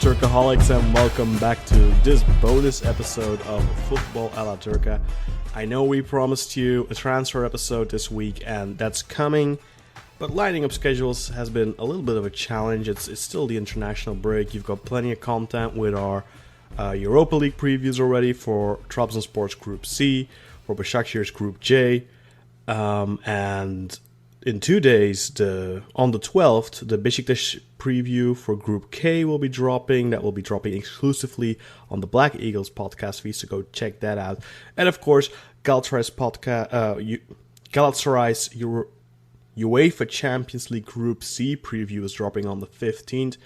Turkaholics, and welcome back to this bonus episode of Football a la Turca. I know we promised you a transfer episode this week, and that's coming, but lining up schedules has been a little bit of a challenge. It's still the international break. You've got plenty of content with our Europa League previews already for Trabzonspor's Group C, for Basaksehir's Group J, and in 2 days, on the 12th, the Besiktas preview for Group K will be dropping. That will be dropping exclusively on the Black Eagles podcast feed, so go check that out. And of course, Galatasaray's UEFA Champions League Group C preview is dropping on the 15th.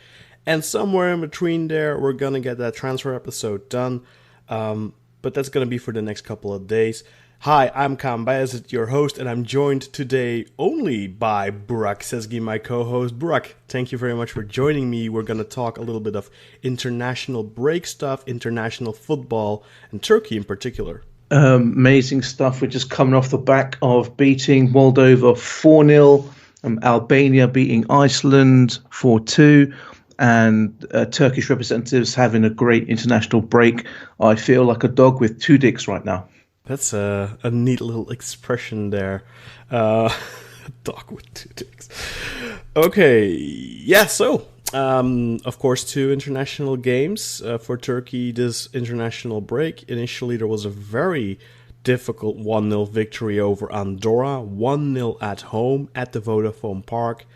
And somewhere in between there, we're going to get that transfer episode done. But that's going to be for the next couple of days. Hi, I'm Kaan, Bayazit, your host, and I'm joined today only by Burak, Sezgin, my co-host. Burak, thank you very much for joining me. We're going to talk a little bit of international break stuff, international football, and Turkey in particular. Amazing stuff. We're just coming off the back of beating Moldova 4-0, Albania beating Iceland 4-2, and Turkish representatives having a great international break. I feel like a dog with two dicks right now. That's a neat little expression there. Dog with two dicks. Okay, yeah, so, of course, 2 international games for Turkey this international break. Initially, there was a very difficult 1-0 victory over Andorra, 1-0 at home at the Vodafone Park.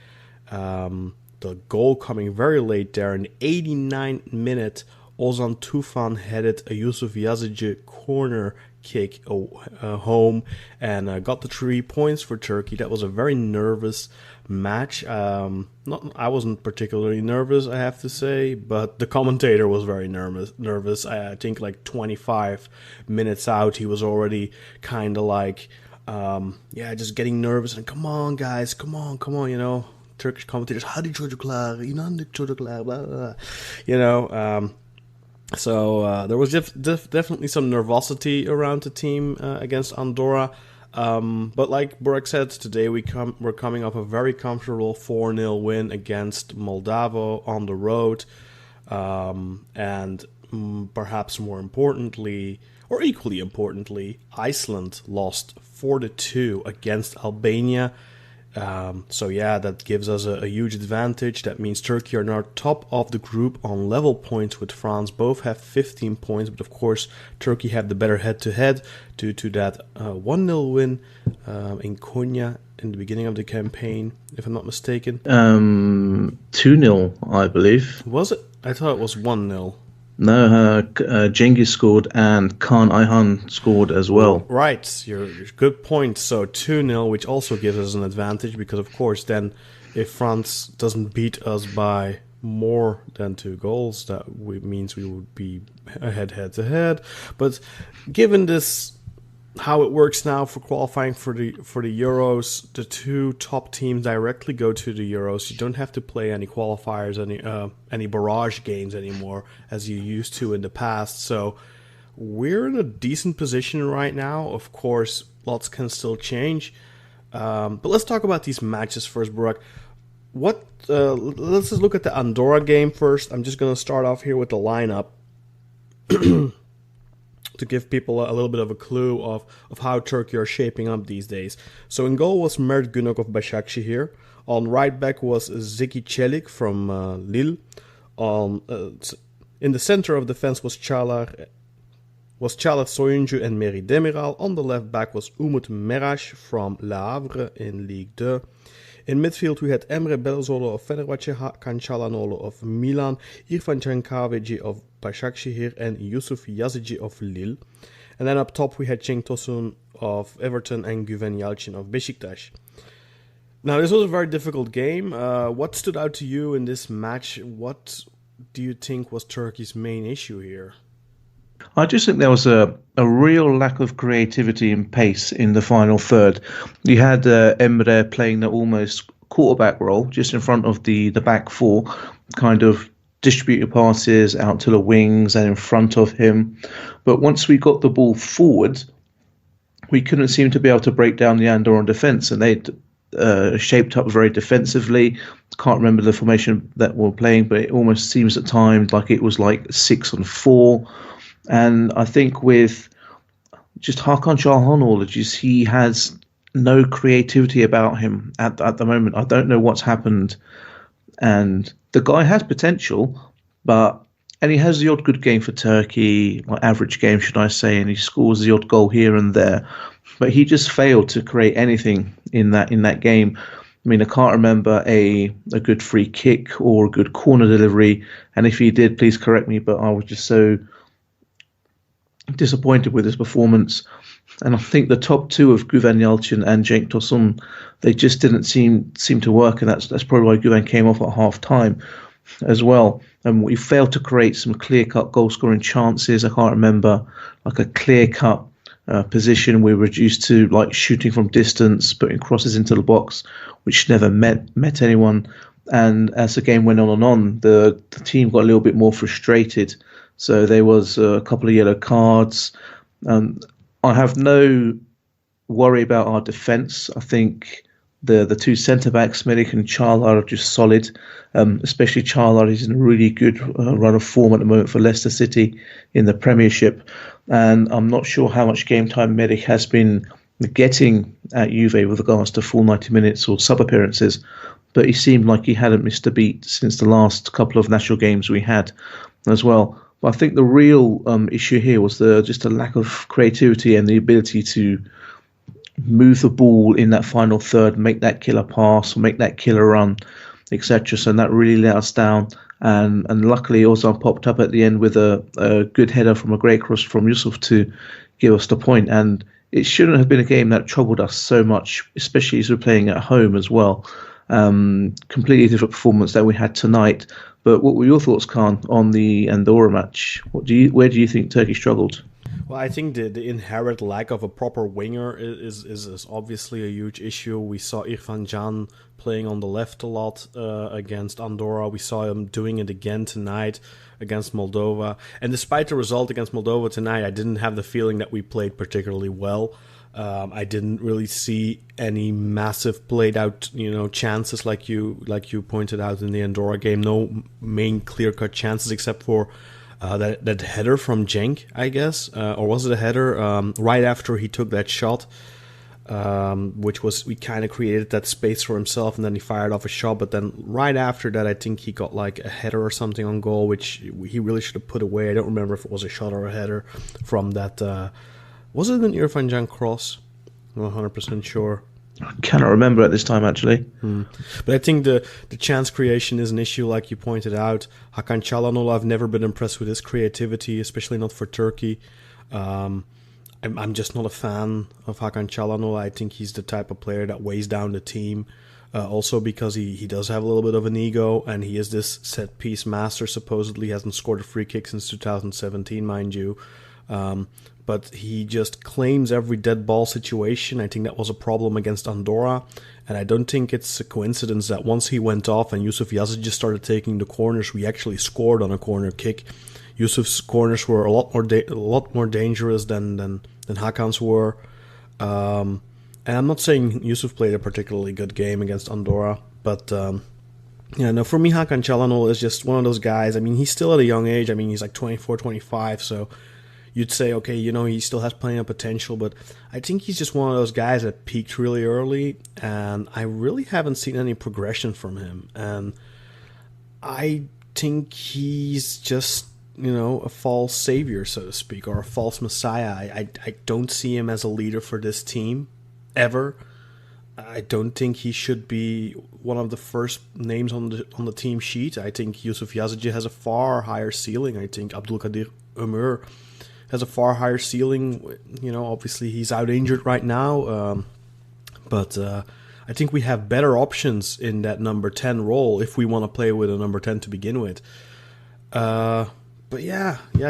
The goal coming very late there in the 89th minute. Ozan Tufan headed a Yusuf Yazıcı corner kick home and got the 3 points for Turkey. That was a very nervous match. I wasn't particularly nervous, I have to say, but the commentator was very nervous. I think like 25 minutes out, he was already kind of like, just getting nervous. And come on, guys, come on, you know. Turkish commentators, hadi çocuklar, inandık çocuklar, blah, blah, you know. So there was definitely some nervosity around the team against Andorra. But like Burak said, today we're coming off a very comfortable 4-0 win against Moldova on the road. And perhaps more importantly, or equally importantly, Iceland lost 4-2 against Albania. So yeah, that gives us a huge advantage. That means Turkey are now top of the group on level points with France. Both have 15 points, but of course Turkey have the better head-to-head due to that 1-0 win in Konya in the beginning of the campaign, if I'm not mistaken. 2-0, I believe. Was it? I thought it was 1-0. No, Cengiz scored and Kaan scored as well. Right, you're good point. So 2-0, which also gives us an advantage because, of course, then if France doesn't beat us by more than 2 goals, that means we would be ahead head-to-head. But given this, how it works now for qualifying for the Euros, the 2 top teams directly go to the Euros. You don't have to play any qualifiers, any barrage games anymore as you used to in the past. So we're in a decent position right now. Of course, lots can still change. But let's talk about these matches first, Burak. Let's just look at the Andorra game first. I'm just going to start off here with the lineup. To give people a little bit of a clue of how Turkey are shaping up these days. So in goal was Mert Günok of Basaksehir. On right back was Zeki Çelik from Lille. In the center of defense was Çağlar Soyuncu and Merih Demiral. On the left back was Umut Meraş from Le Havre in Ligue 2. In midfield, we had Emre Belözoğlu of Fenerbahçe, Hakan Çalhanoğlu of Milan, İrfan Can Kahveci of Basaksehir, and Yusuf Yazıcı of Lille. And then up top, we had Cenk Tosun of Everton and Güven Yalçın of Besiktas. Now, this was a very difficult game. What stood out to you in this match? What do you think was Turkey's main issue here? I just think there was a real lack of creativity and pace in the final third. You had Emre playing the almost quarterback role just in front of the back four, kind of distributed passes out to the wings and in front of him. But once we got the ball forward, we couldn't seem to be able to break down the Andorran defence, and they'd shaped up very defensively. Can't remember the formation that we're playing, but it almost seems at times like it was like 6-4. And I think with just Hakan Çalhanoğlu, he has no creativity about him at the moment. I don't know what's happened. And the guy has potential, and he has the odd good game for Turkey, like average game, should I say, and he scores the odd goal here and there. But he just failed to create anything in that game. I mean, I can't remember a good free kick or a good corner delivery. And if he did, please correct me, but I was just so disappointed with his performance. And I think the top two of Güven Yalçın and Cenk Tosun, they just didn't seem to work, and that's probably why Güven came off at half time as well. And we failed to create some clear-cut goal-scoring chances. I can't remember like a clear-cut position. We were reduced to like shooting from distance, putting crosses into the box, which never met anyone. And as the game went on, the team got a little bit more frustrated. So there was a couple of yellow cards. I have no worry about our defence. I think the two centre-backs, Melik and Çağlar, are just solid. Especially Çağlar is in a really good run of form at the moment for Leicester City in the Premiership. And I'm not sure how much game time Melik has been getting at Juve with regards to full 90 minutes or sub-appearances. But he seemed like he hadn't missed a beat since the last couple of national games we had as well. But I think the real issue here was just a lack of creativity and the ability to move the ball in that final third, make that killer pass, or make that killer run, etc. So that really let us down. And luckily, Ozan popped up at the end with a good header from a great cross from Yusuf to give us the point. And it shouldn't have been a game that troubled us so much, especially as we're playing at home as well. Completely different performance that we had tonight. But what were your thoughts, Kaan, on the Andorra match? Where do you think Turkey struggled? Well, I think the inherent lack of a proper winger is obviously a huge issue. We saw Irfan Can playing on the left a lot against Andorra. We saw him doing it again tonight against Moldova. And despite the result against Moldova tonight, I didn't have the feeling that we played particularly well. I didn't really see any massive played out, chances like you pointed out in the Andorra game. No main clear-cut chances except for that header from Cenk, I guess, or was it a header right after he took that shot, which was, we kind of created that space for himself and then he fired off a shot. But then right after that, I think he got like a header or something on goal, which he really should have put away. I don't remember if it was a shot or a header from that. Was it an Irfan Can cross? I'm not 100% sure. I cannot remember at this time, actually. But I think the chance creation is an issue, like you pointed out. Hakan Çalhanoğlu, I've never been impressed with his creativity, especially not for Turkey. I'm just not a fan of Hakan Çalhanoğlu. I think he's the type of player that weighs down the team. Also because he does have a little bit of an ego, and he is this set-piece master. Supposedly hasn't scored a free kick since 2017, mind you. But he just claims every dead ball situation. I think that was a problem against Andorra. And I don't think it's a coincidence that once he went off and Yusuf Yazıcı just started taking the corners, we actually scored on a corner kick. Yusuf's corners were a lot more dangerous than Hakan's were. And I'm not saying Yusuf played a particularly good game against Andorra, but for me, Hakan Çalhanoğlu is just one of those guys. I mean, he's still at a young age. I mean, he's like 24, 25, so you'd say, okay, he still has plenty of potential, but I think he's just one of those guys that peaked really early, and I really haven't seen any progression from him. And I think he's just, a false savior, so to speak, or a false messiah. I don't see him as a leader for this team, ever. I don't think he should be one of the first names on the team sheet. I think Yusuf Yazıcı has a far higher ceiling. I think Abdülkadir Ömür has a far higher ceiling. Obviously he's out injured right now, but I think we have better options in that number 10 role if we want to play with a number 10 to begin with. But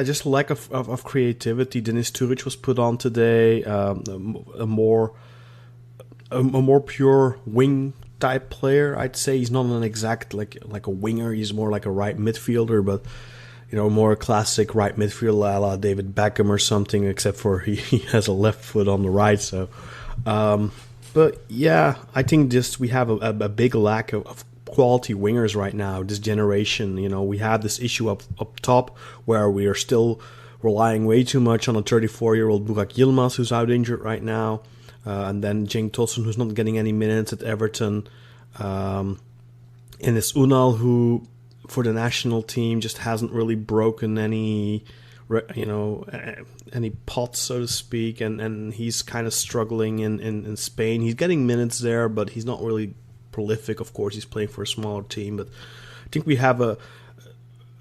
just lack of creativity. Denis Turic was put on today, a more pure wing type player. I'd say he's not an exact like a winger. He's more like a right midfielder, but more classic right midfielder a la David Beckham or something, except for he has a left foot on the right. So, but But yeah, I think just we have a big lack of quality wingers right now. This generation, we have this issue up top where we are still relying way too much on a 34-year-old Burak Yilmaz who's out injured right now, and then Cenk Tosun who's not getting any minutes at Everton, and it's Unal who for the national team just hasn't really broken any pots, so to speak, and he's kind of struggling in Spain. He's getting minutes there, but he's not really prolific. Of course, he's playing for a smaller team, but I think we have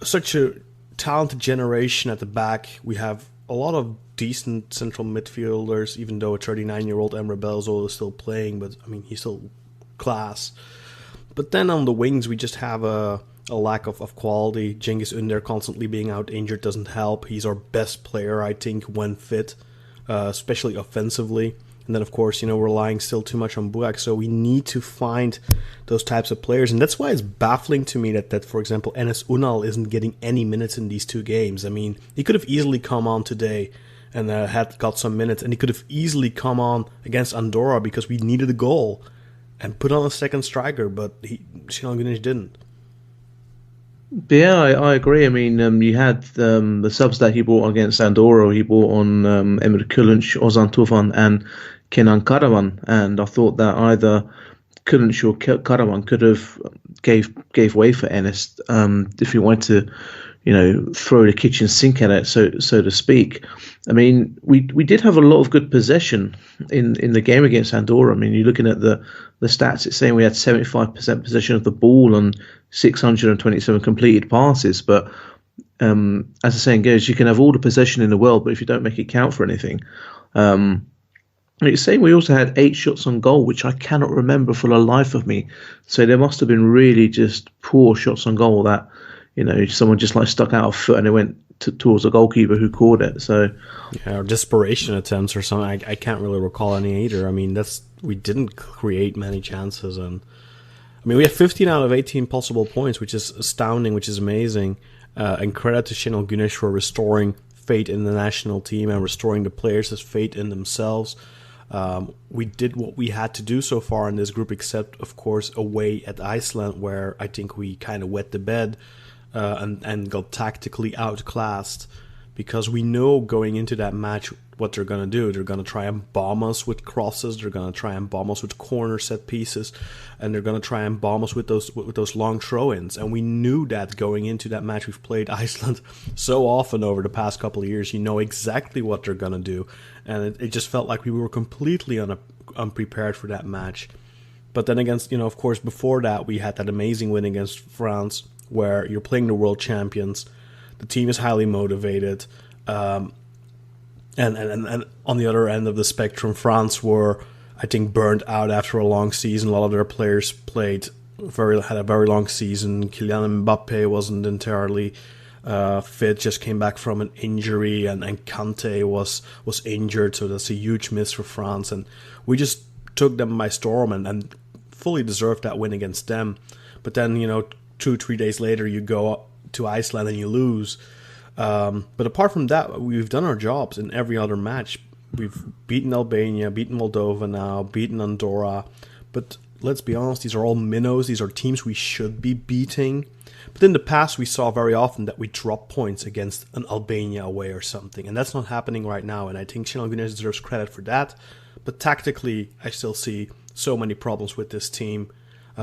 such a talented generation at the back. We have a lot of decent central midfielders, even though a 39-year-old Emre Belözoğlu is still playing, but I mean, he's still class. But then on the wings, we just have a lack of quality. Cengiz Ünder constantly being out injured doesn't help. He's our best player, I think, when fit, especially offensively. And then, of course, we're relying still too much on Burak, so we need to find those types of players. And that's why it's baffling to me that for example, Enes Unal isn't getting any minutes in these two games. I mean, he could have easily come on today and had got some minutes, and he could have easily come on against Andorra because we needed a goal and put on a second striker, but Şenol Güneş didn't. Yeah, I agree. I mean, you had the subs that he brought against Andorra. He brought on Emre Kılınç, Ozan Tufan, and Kenan Karaman. And I thought that either Kılınç or Karaman could have gave way for Enes if he wanted to, throw the kitchen sink at it, so to speak. I mean, we did have a lot of good possession in the game against Andorra. I mean, you're looking at the stats, it's saying we had 75% possession of the ball and 627 completed passes. But as the saying goes, you can have all the possession in the world, but if you don't make it count for anything. It's saying we also had 8 shots on goal, which I cannot remember for the life of me. So there must have been really just poor shots on goal that, someone just like stuck out a foot and it went towards the goalkeeper who caught it. So yeah, or desperation attempts or something. I can't really recall any either. I mean, we didn't create many chances, and I mean, we have 15 out of 18 possible points, which is astounding, which is amazing. And credit to Şenol Güneş for restoring faith in the national team and restoring the players' faith in themselves. We did what we had to do so far in this group, except, of course, away at Iceland, where I think we kind of wet the bed and got tactically outclassed, because we know going into that match what they're going to do. They're going to try and bomb us with crosses. They're going to try and bomb us with corner set pieces, and they're going to try and bomb us with those long throw-ins. And we knew that going into that match. We've played Iceland so often over the past couple of years. You know exactly what they're going to do, and it just felt like we were completely unprepared for that match. But then against, of course, before that we had that amazing win against France, where you're playing the world champions. The team is highly motivated. And on the other end of the spectrum, France were, I think, burned out after a long season. A lot of their players had a very long season. Kylian Mbappe wasn't entirely fit, just came back from an injury, and Kante was injured, so that's a huge miss for France. And we just took them by storm and fully deserved that win against them. But then, 2-3 days later, you go up to Iceland and you lose. But apart from that, we've done our jobs in every other match. We've beaten Albania, beaten Moldova now, beaten Andorra. But let's be honest, these are all minnows. These are teams we should be beating. But in the past, we saw very often that we drop points against an Albania away or something. And that's not happening right now. And I think Şenol Güneş deserves credit for that. But tactically, I still see so many problems with this team.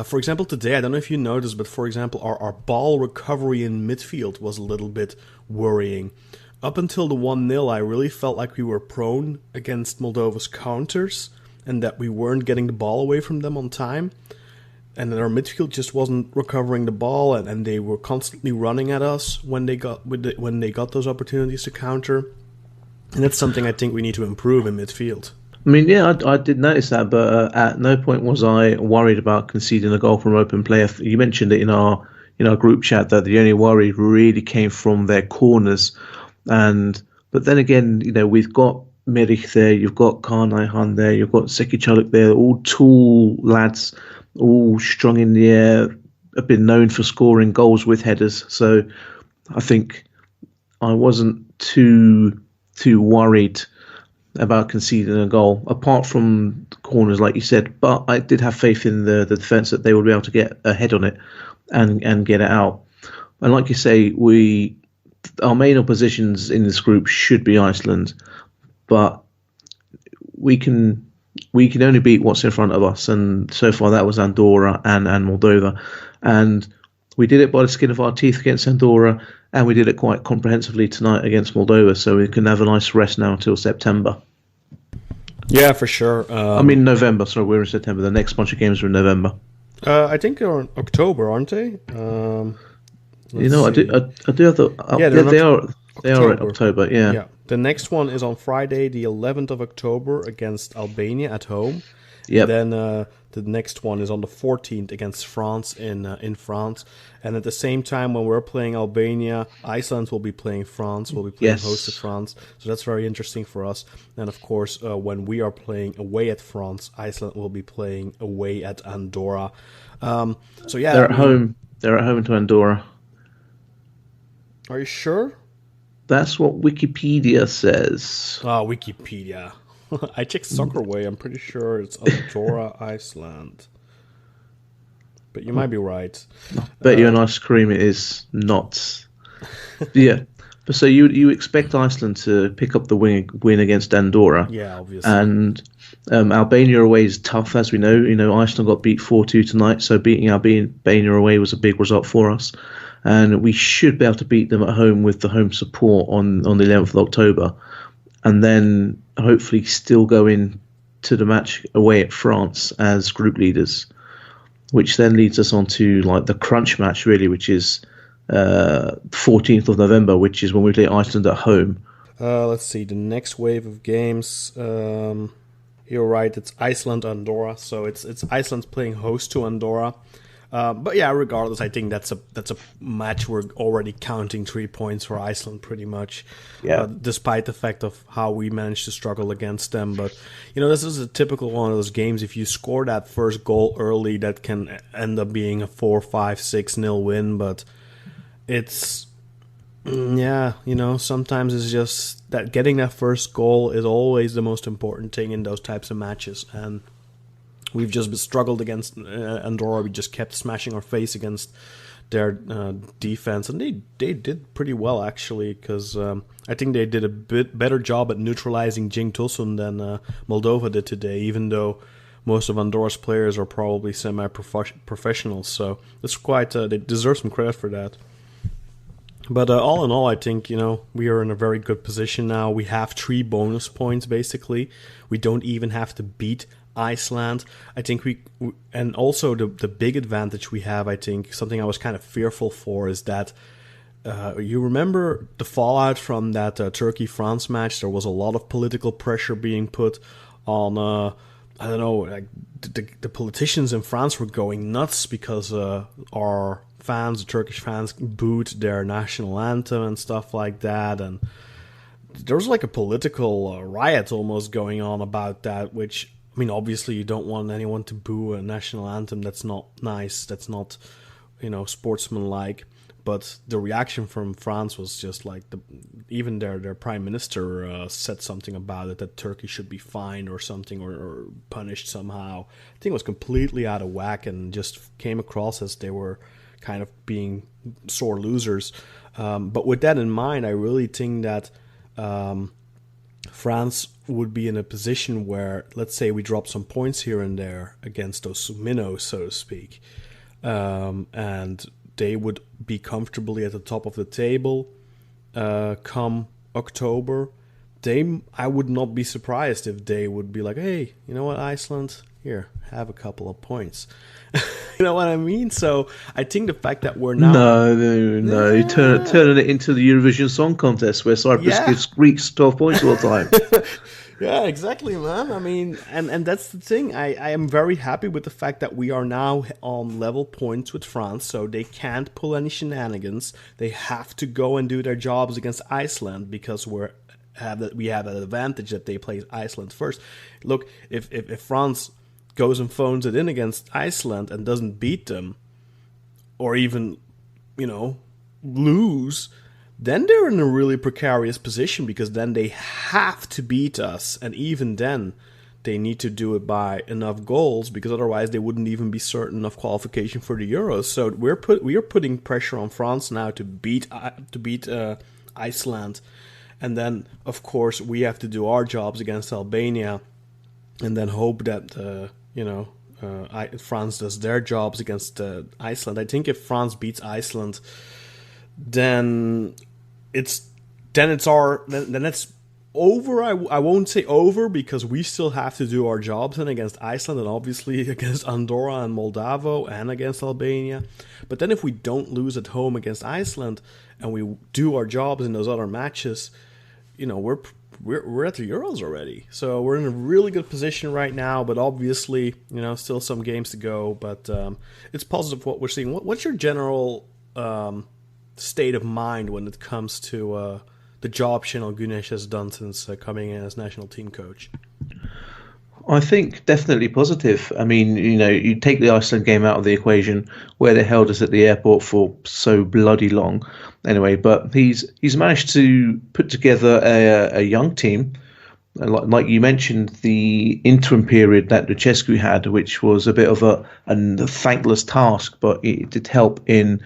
For example, today, I don't know if you noticed, but for example, our ball recovery in midfield was a little bit worrying. Up until the 1-0, I really felt like we were prone against Moldova's counters and that we weren't getting the ball away from them on time. And that our midfield just wasn't recovering the ball, and they were constantly running at us when they got those opportunities to counter. And that's something I think we need to improve in midfield. I mean, yeah, I did notice that, but at no point was I worried about conceding a goal from open play. You mentioned it in our group chat that the only worry really came from their corners, but then again, we've got Merih there, you've got Kaan Ayhan there, you've got Seki Çalık there, all tall lads, all strong in the air, have been known for scoring goals with headers. So I think I wasn't too worried about conceding a goal, apart from the corners, like you said. But I did have faith in the defence that they would be able to get ahead on it and get it out. And like you say, our main oppositions in this group should be Iceland, but we can only beat what's in front of us, and so far that was Andorra and Moldova, and we did it by the skin of our teeth against Andorra, and we did it quite comprehensively tonight against Moldova, so we can have a nice rest now until September. Yeah, for sure. I mean November. Sorry, we're in September. The next bunch of games are in November. I think they're in October, aren't they? I do have the. They are in October. Yeah. The next one is on Friday, the 11th of October, against Albania at home. Yep. And then the next one is on the 14th against France in France. And at the same time, when we're playing Albania, Iceland will be playing France. We'll be playing host to France. So that's very interesting for us. And of course, when we are playing away at France, Iceland will be playing away at Andorra. They're at home. They're at home to Andorra. Are you sure? That's what Wikipedia says. Wikipedia. I checked Soccerway. I'm pretty sure it's Andorra, Iceland. But you might be right. Bet you an ice cream it is not. Yeah. But so you expect Iceland to pick up the win against Andorra. Yeah, obviously. And Albania away is tough, as we know. Iceland got beat 4-2 tonight, so beating Albania away was a big result for us. And we should be able to beat them at home with the home support on the 11th of October. And then hopefully still go in to the match away at France as group leaders, which then leads us on to like the crunch match, really, which is 14th of November, which is when we play Iceland at home. Let's see, the next wave of games. You're right, it's Iceland, Andorra. So it's Iceland playing host to Andorra. But yeah, regardless, I think that's a match we're already counting 3 points for Iceland pretty much. Yeah. Despite the fact of how we managed to struggle against them. But, this is a typical one of those games. If you score that first goal early, that can end up being a 4-5-6-0 win. But it's, sometimes it's just that getting that first goal is always the most important thing in those types of matches. And we've just struggled against Andorra. We just kept smashing our face against their defense, and they did pretty well actually, because I think they did a bit better job at neutralizing Jing Tosun than Moldova did today, even though most of Andorra's players are probably semi-professionals. So it's quite they deserve some credit for that. But all in all, I think we are in a very good position now. We have 3 bonus points basically. We don't even have to beat Iceland. I think and also the big advantage we have, I think, something I was kind of fearful for, is that you remember the fallout from that Turkey-France match. There was a lot of political pressure being put on, I don't know, like the politicians in France were going nuts because our fans, the Turkish fans, booed their national anthem and stuff like that, and there was like a political riot almost going on about that, which, I mean, obviously you don't want anyone to boo a national anthem. That's not nice. That's not, sportsmanlike. But the reaction from France was just like, even their prime minister said something about it, that Turkey should be fined or something, or punished somehow. I think it was completely out of whack and just came across as they were kind of being sore losers. But with that in mind, I really think that France would be in a position where, let's say we drop some points here and there against those minnows, so to speak, and they would be comfortably at the top of the table come October. I would not be surprised if they would be like, hey, you know what, Iceland, here, have a couple of points. You know what I mean? So I think the fact that we're now... No. You turning it into the Eurovision Song Contest where Cyprus gives Greeks 12 points all the time. Yeah, exactly, man. I mean, and that's the thing. I am very happy with the fact that we are now on level points with France, so they can't pull any shenanigans. They have to go and do their jobs against Iceland, because we have that advantage that they play Iceland first. Look, if France goes and phones it in against Iceland and doesn't beat them, or even, lose, then they're in a really precarious position because then they have to beat us, and even then they need to do it by enough goals because otherwise they wouldn't even be certain of qualification for the Euros. So we are putting pressure on France now to beat Iceland, and then of course we have to do our jobs against Albania, and then hope that France does their jobs against Iceland. I think if France beats Iceland, then it's over. I won't say over because we still have to do our jobs and against Iceland and obviously against Andorra and Moldova and against Albania. But then if we don't lose at home against Iceland and we do our jobs in those other matches, we're at the Euros already. So we're in a really good position right now, but obviously, still some games to go. But it's positive what we're seeing. What's your general state of mind when it comes to the job Şenol Güneş has done since coming in as national team coach? I think definitely positive. I mean, you take the Iceland game out of the equation, where they held us at the airport for so bloody long. Anyway, but he's managed to put together a young team. Like you mentioned, the interim period that Lucescu had, which was a bit of a thankless task, but it did help in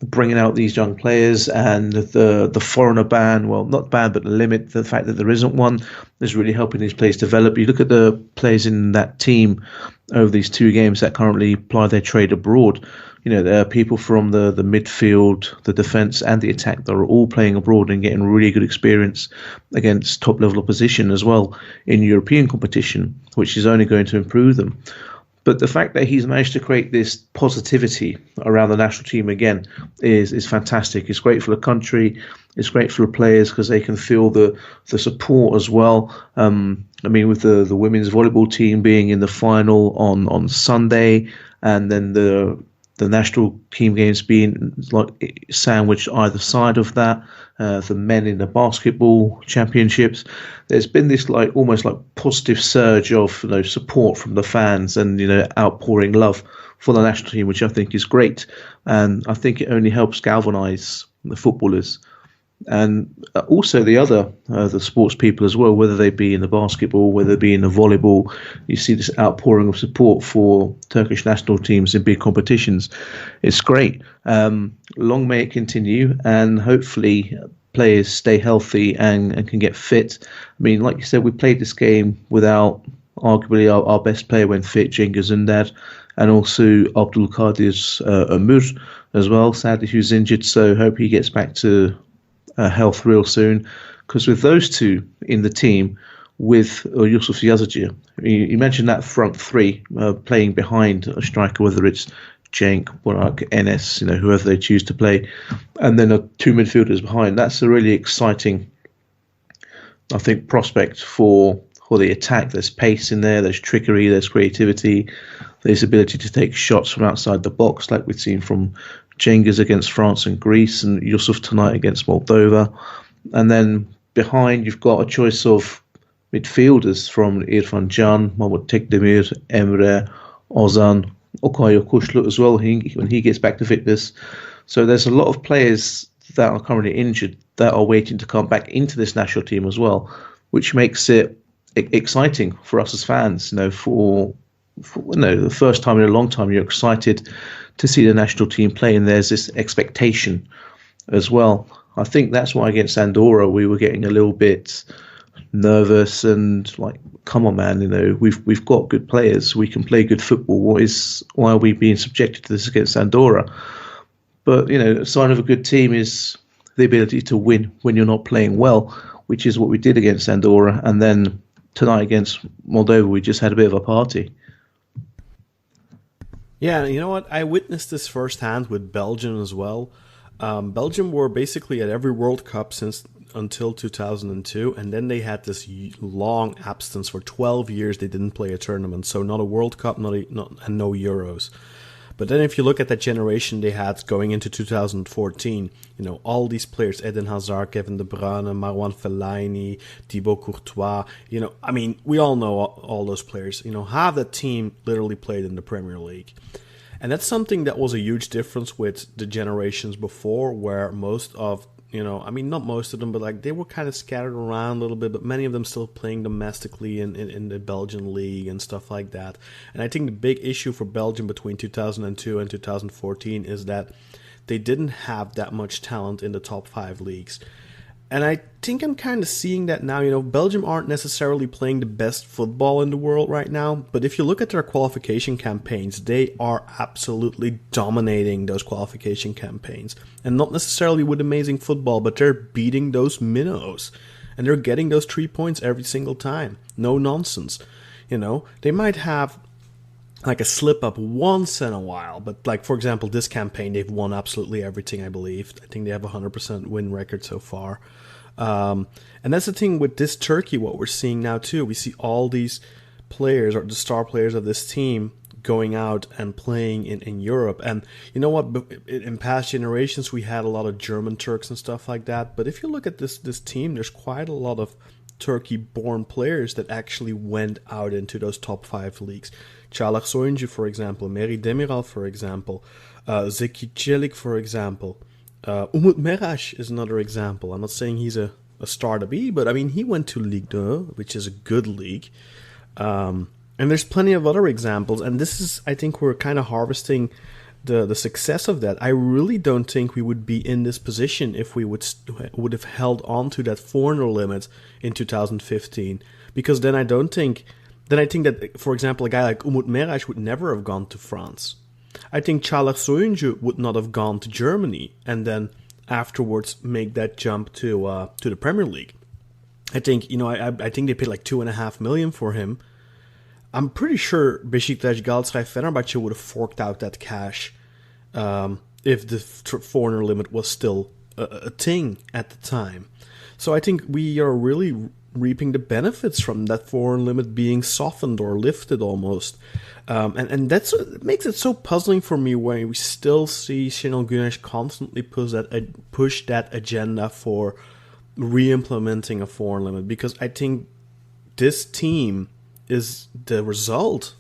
bringing out these young players, and the foreigner ban, well, not ban, but the limit, the fact that there isn't one, is really helping these players develop. You look at the players in that team over these 2 games that currently ply their trade abroad. There are people from the midfield, the defence and the attack that are all playing abroad and getting really good experience against top level opposition as well in European competition, which is only going to improve them. But the fact that he's managed to create this positivity around the national team again is fantastic. It's great for the country. It's great for the players because they can feel the support as well. With the women's volleyball team being in the final on Sunday, and then the national team games being like sandwiched either side of that. The men in the basketball championships, there's been this almost positive surge of support from the fans and outpouring love for the national team, which I think is great, and I think it only helps galvanise the footballers and also the sports people as well, whether they be in the basketball, whether they be in the volleyball. You see this outpouring of support for Turkish national teams in big competitions. It's great. Long may it continue, and hopefully players stay healthy and can get fit. I mean, like you said, we played this game without arguably our best player when fit, Cengiz Ünder, and also Abdülkadir Ömür as well, sadly, who's injured. So hope he gets back to health real soon, because with those two in the team, with Yusuf Yazıcı, you mentioned that front 3 playing behind a striker, whether it's Cenk, Burak, Enes, whoever they choose to play, and then 2 midfielders behind. That's a really exciting, I think, prospect for the attack. There's pace in there, there's trickery, there's creativity, there's ability to take shots from outside the box, like we've seen from Cengiz against France and Greece, and Yusuf tonight against Moldova. And then behind, you've got a choice of midfielders from İrfan Can, Mahmut Tekdemir, Emre, Ozan, Okay Kuşlu as well, when he gets back to fitness. So there's a lot of players that are currently injured that are waiting to come back into this national team as well, which makes it exciting for us as fans. For the first time in a long time, you're excited to see the national team play, and there's this expectation as well. I think that's why against Andorra we were getting a little bit nervous and come on, man, we've got good players, we can play good football. Why are we being subjected to this against Andorra? But a sign of a good team is the ability to win when you're not playing well, which is what we did against Andorra, and then tonight against Moldova we just had a bit of a party. Yeah, you know what? I witnessed this firsthand with Belgium as well. Belgium were basically at every World Cup until 2002, and then they had this long absence for 12 years. They didn't play a tournament, so not a World Cup, and no Euros. But then if you look at that generation they had going into 2014, all these players, Eden Hazard, Kevin De Bruyne, Marwan Fellaini, Thibaut Courtois, we all know all those players. Half that team literally played in the Premier League. And that's something that was a huge difference with the generations before, where most of I mean, not most of them, but like they were kind of scattered around a little bit, but many of them still playing domestically in the Belgian league and stuff like that. And I think the big issue for Belgium between 2002 and 2014 is that they didn't have that much talent in the top 5 leagues. And I think I'm kind of seeing that now. Belgium aren't necessarily playing the best football in the world right now, but if you look at their qualification campaigns, they are absolutely dominating those qualification campaigns. And not necessarily with amazing football, but they're beating those minnows. And they're getting those 3 points every single time. No nonsense. They might have like a slip up once in a while, but like, for example, this campaign, they've won absolutely everything, I believe. I think they have a 100% win record so far. And that's the thing with this Turkey, what we're seeing now too. We see all these players, or the star players of this team, going out and playing in Europe. And you know what? In past generations, we had a lot of German Turks and stuff like that. But if you look at this team, there's quite a lot of Turkey-born players that actually went out into those top 5 leagues. Çağlar Soyuncu, for example, Merih Demiral, for example, Zeki Çelik, for example. Umut Meraş is another example. I'm not saying he's a star to be, but I mean, he went to Ligue 2, which is a good league. And there's plenty of other examples, and this is, I think, we're kind of harvesting the success of that. I really don't think we would be in this position if we would have held on to that foreigner limit in 2015, because then I think that, for example, a guy like Umut Meraş would never have gone to France. I think Çağlar Soyuncu would not have gone to Germany and then afterwards make that jump to the Premier League. I think I think they paid like $2.5 million for him. I'm pretty sure Besiktas, Galataaray, Fenerbahçe would have forked out that cash if the foreigner limit was still a thing at the time. So I think we are really reaping the benefits from that foreign limit being softened or lifted almost. And that's what makes it so puzzling for me when we still see Şenol Güneş constantly push that agenda for re-implementing a foreign limit, because I think this team is the result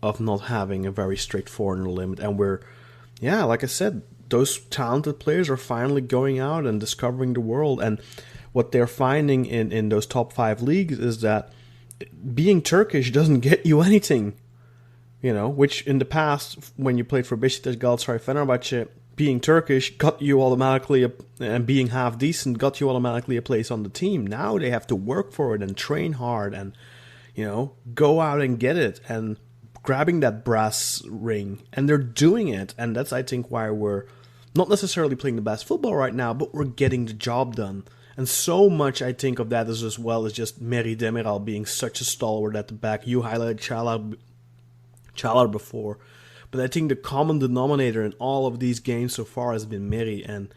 of not having a very strict foreigner limit. And like I said, those talented players are finally going out and discovering the world. And what they're finding in those top 5 leagues is that being Turkish doesn't get you anything. Which in the past, when you played for Besiktas, Galatasaray, Fenerbahçe, being Turkish got you automatically, and being half decent got you automatically a place on the team. Now they have to work for it and train hard and, go out and get it and grabbing that brass ring. And they're doing it. And that's, I think, why we're not necessarily playing the best football right now, but we're getting the job done. And so much, I think, of that is as well as just Merih Demiral being such a stalwart at the back. You highlighted Çağlar before, but I think the common denominator in all of these games so far has been Merih, and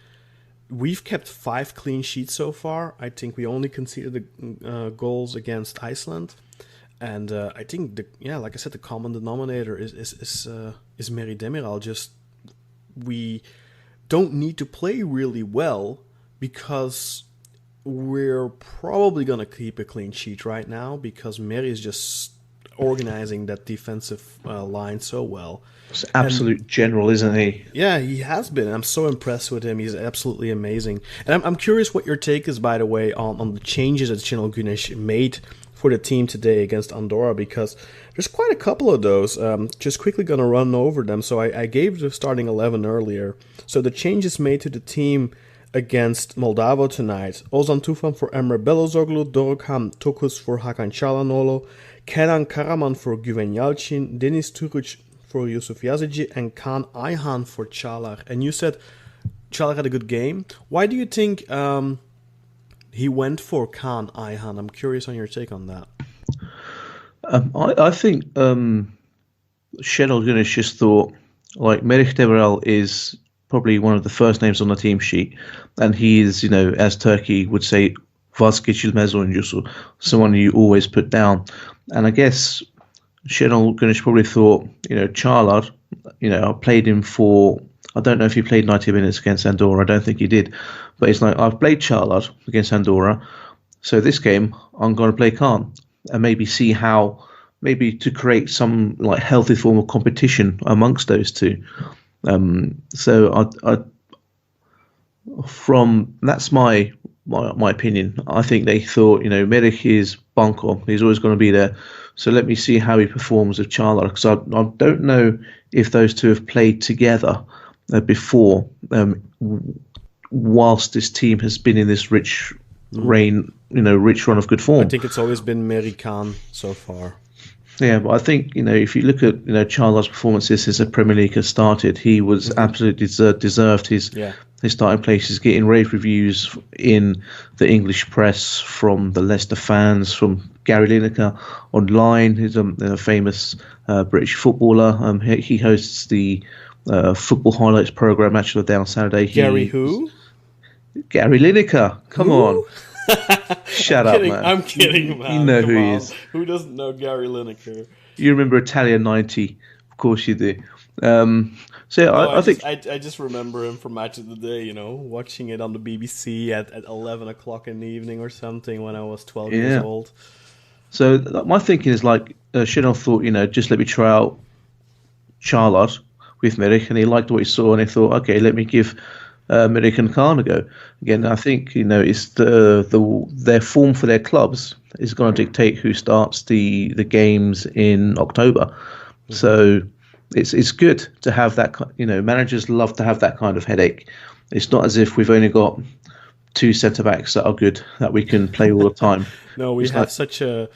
we've kept 5 clean sheets so far. I think we only conceded the goals against Iceland, and I think like I said, the common denominator is Merih Demiral. Just we don't need to play really well because we're probably gonna keep a clean sheet right now because Merih is just organizing that defensive line so well. It's absolute general, isn't he? Yeah, he has been. I'm so impressed with him. He's absolutely amazing. And I'm curious what your take is, by the way, on the changes that Şenol Güneş made for the team today against Andorra, because there's quite a couple of those. Just quickly going to run over them. So I gave the starting 11 earlier. So the changes made to the team against Moldova tonight: Ozan Tufan for Emre Belözoğlu, Dorukhan Tokus for Hakan Çalhanoğlu, Kenan Karaman for Güven Yalçın, Deniz Türüç for Yusuf Yazıcı, and Kaan Ayhan for Çağlar. And you said Çağlar had a good game. Why do you think he went for Kaan Ayhan? I'm curious on your take on that. I think Şenol Güneş just thought, like, Merih Demiral is probably one of the first names on the team sheet, and he is, as Turkey would say, vazgeçilmez oyuncusu, someone you always put down. And I guess Şenol Güneş probably thought, Çağlar, I played him for, I don't know if he played 90 minutes against Andorra, I don't think he did, but it's like, I've played Çağlar against Andorra, so this game I'm going to play Kaan and maybe see how, maybe to create some like healthy form of competition amongst those two. So That's my opinion. I think they thought, Merrick is bunker. He's always going to be there. So let me see how he performs with Charla, because I don't know if those two have played together before, whilst this team has been in this rich rich run of good form. I think it's always been Kaan so far. Yeah, but I think, if you look at, Charla's performances since the Premier League has started, he was absolutely deserved his starting place. He's getting rave reviews in the English press from the Leicester fans, from Gary Lineker online. He's a famous British footballer. He hosts the football highlights program, Match of the Day on Saturday. Gary who? Gary Lineker. Come on. Shut up, man. I'm kidding, man. You know who he is. Who doesn't know Gary Lineker? You remember Italia 90. Of course you do. I think... I just remember him from Match of the Day, watching it on the BBC at 11 o'clock in the evening or something when I was 12 years old. So my thinking is Shedon thought, just let me try out Charlotte with Merrick, and he liked what he saw, and he thought, okay, let me give Merrick and Kaan a go. Again, I think it's their form for their clubs is going to dictate who starts the games in October. Mm-hmm. So it's good to have that. Managers love to have that kind of headache. It's not as if we've only got two centre backs that are good that we can play all the time. No, we have such a